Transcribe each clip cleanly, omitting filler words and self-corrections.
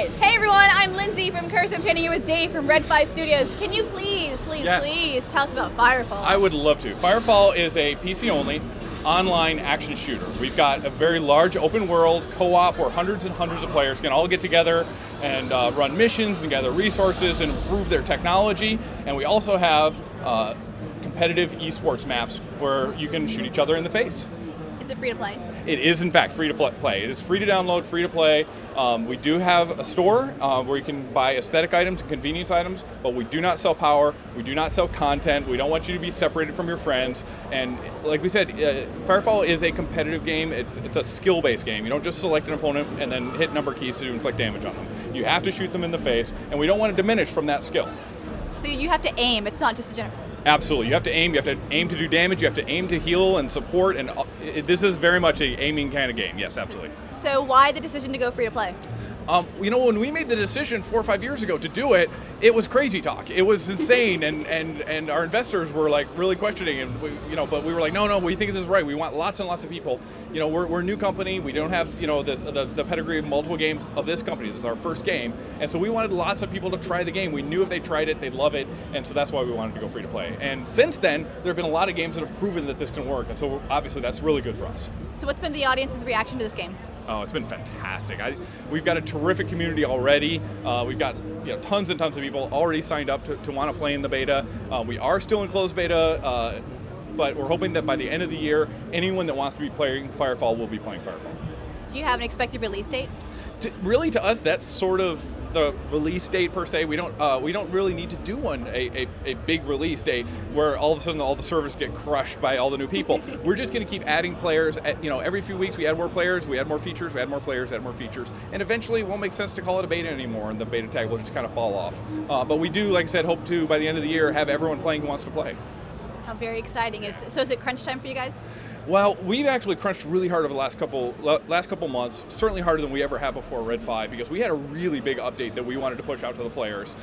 right. Hey everyone, I'm Lindsay from Curse. I'm training here with Dave from Red 5 Studios. Can you please tell us about Firefall? I would love to. Firefall is a PC-only online action shooter. We've got a very large open world co-op where hundreds and hundreds of players can all get together and run missions and gather resources and improve their technology. And we also have competitive esports maps where you can shoot each other in the face. Is it free to play? It is in fact free to play. It is free to download, free to play. We do have a store where you can buy aesthetic items and convenience items, but we do not sell power, we do not sell content, we don't want you to be separated from your friends. And like we said, Firefall is a competitive game. It's a skill-based game. You don't just select an opponent and then hit number keys to inflict damage on them. You have to shoot them in the face, and we don't want to diminish from that skill. So you have to aim, it's not just a general. Absolutely, you have to aim to do damage, you have to aim to heal and support, and this is very much a aiming kind of game, yes, absolutely. So why the decision to go free to play? When we made the decision 4 or 5 years ago to do it, it was crazy talk. It was insane, and our investors were like really questioning, and but we were like, no, we think this is right. We want lots and lots of people. We're a new company. We don't have the pedigree of multiple games of this company. This is our first game, and so we wanted lots of people to try the game. We knew if they tried it, they'd love it, and so that's why we wanted to go free to play. And since then, there have been a lot of games that have proven that this can work, and so obviously that's really good for us. So what's been the audience's reaction to this game? Oh, it's been fantastic. We've got a terrific community already. We've got tons and tons of people already signed up to want to play in the beta. We are still in closed beta, but we're hoping that by the end of the year, anyone that wants to be playing Firefall will be playing Firefall. Do you have an expected release date? To us, that's sort of the release date per se. We don't really need to do a big release date where all of a sudden all the servers get crushed by all the new people. We're just going to keep adding players. Every few weeks we add more players, we add more features, we add more players, add more features, and eventually it won't make sense to call it a beta anymore, and the beta tag will just kind of fall off. But we do, like I said, hope to by the end of the year have everyone playing who wants to play. How very exciting! So is it crunch time for you guys? Well, we've actually crunched really hard over the last couple months, certainly harder than we ever have before Red 5, because we had a really big update that we wanted to push out to the players.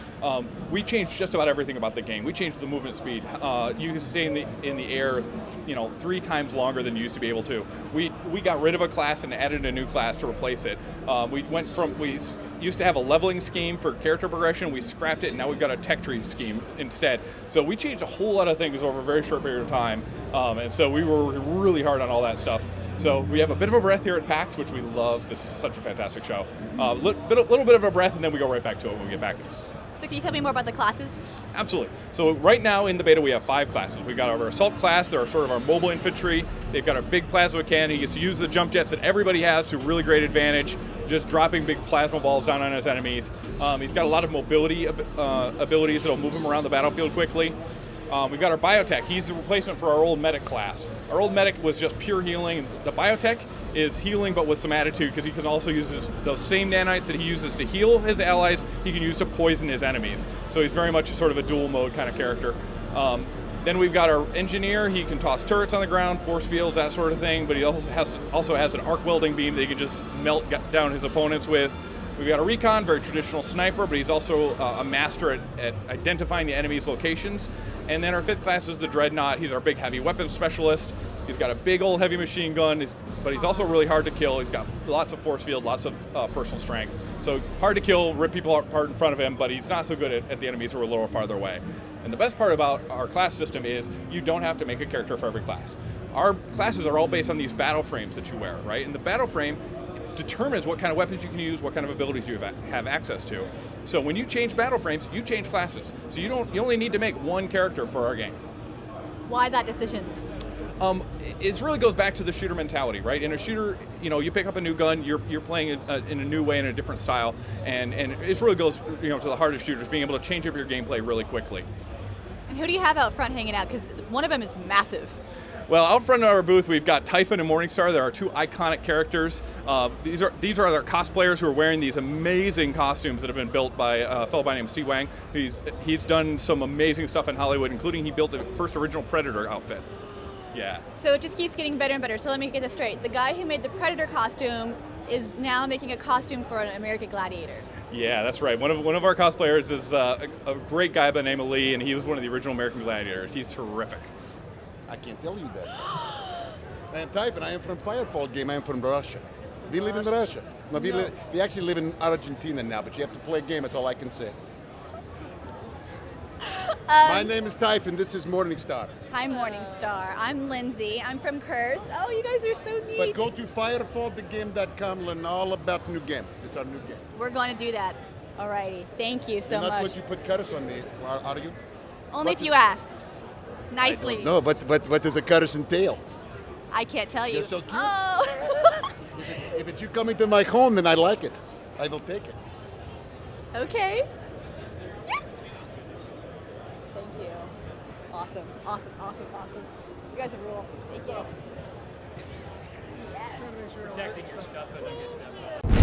We changed just about everything about the game. We changed the movement speed. You can stay in the air, 3 times longer than you used to be able to. We got rid of a class and added a new class to replace it. We used to have a leveling scheme for character progression. We scrapped it, and now we've got a tech tree scheme instead. So we changed a whole lot of things over a very short period of time, and so we were really hard on all that stuff. So we have a bit of a breath here at PAX, which we love. This is such a fantastic show. Little bit of a breath, and then we go right back to it when we get back. So can you tell me more about the classes? Absolutely. So right now in the beta we have 5 classes. We've got our assault class, they're sort of our mobile infantry. They've got our big plasma cannon. He gets to use the jump jets that everybody has to a really great advantage, just dropping big plasma balls down on his enemies. He's got a lot of mobility abilities that'll move him around the battlefield quickly. We've got our biotech. He's the replacement for our old medic class. Our old medic was just pure healing. The biotech is healing but with some attitude, because he can also use those same nanites that he uses to heal his allies, he can use to poison his enemies. So he's very much sort of a dual mode kind of character. Then we've got our engineer. He can toss turrets on the ground, force fields, that sort of thing, but he also has an arc welding beam that he can just melt down his opponents with. We've got a recon, very traditional sniper, but he's also a master at identifying the enemy's locations. And then our 5th class is the Dreadnought. He's our big heavy weapons specialist. He's got a big old heavy machine gun, but he's also really hard to kill. He's got lots of force field, lots of personal strength. So hard to kill, rip people apart in front of him, but he's not so good at the enemies who are a little farther away. And the best part about our class system is you don't have to make a character for every class. Our classes are all based on these battle frames that you wear, right? And the battle frame determines what kind of weapons you can use, what kind of abilities you have access to. So when you change battle frames, you change classes. So you only need to make one character for our game. Why that decision? It really goes back to the shooter mentality, right? In a shooter, you pick up a new gun, you're playing in a new way, in a different style, and it really goes to the heart of shooters, being able to change up your gameplay really quickly. And who do you have out front hanging out? Because one of them is massive. Well, out front of our booth, we've got Typhon and Morningstar. There are 2 iconic characters. These are our cosplayers who are wearing these amazing costumes that have been built by a fellow by the name of C. Wang. He's done some amazing stuff in Hollywood, including he built the first original Predator outfit. Yeah. So it just keeps getting better and better. So let me get this straight. The guy who made the Predator costume is now making a costume for an American Gladiator. Yeah, that's right. One of our cosplayers is a great guy by the name of Lee, and he was one of the original American Gladiators. He's terrific. I can't tell you that. I am Typhon. I am from Firefall game. I am from Russia. We live in Russia. No, we actually live in Argentina now, but you have to play a game. That's all I can say. My name is Typhon. This is Morningstar. Hi, Morningstar. I'm Lindsay. I'm from Curse. Oh, you guys are so neat. But go to firefallthegame.com, learn all about new game. It's our new game. We're going to do that. Alrighty. Thank you so You're not much. supposed to put curse on me, are you? Only if you ask. Nicely. No, what does a curse entail? I can't tell you. You're so cute. Oh. If it's you coming to my home, then I like it. I will take it. Okay. Thank you. Awesome. You guys are rule. Thank you. Yes. Protecting your stuff so it doesn't get snapped.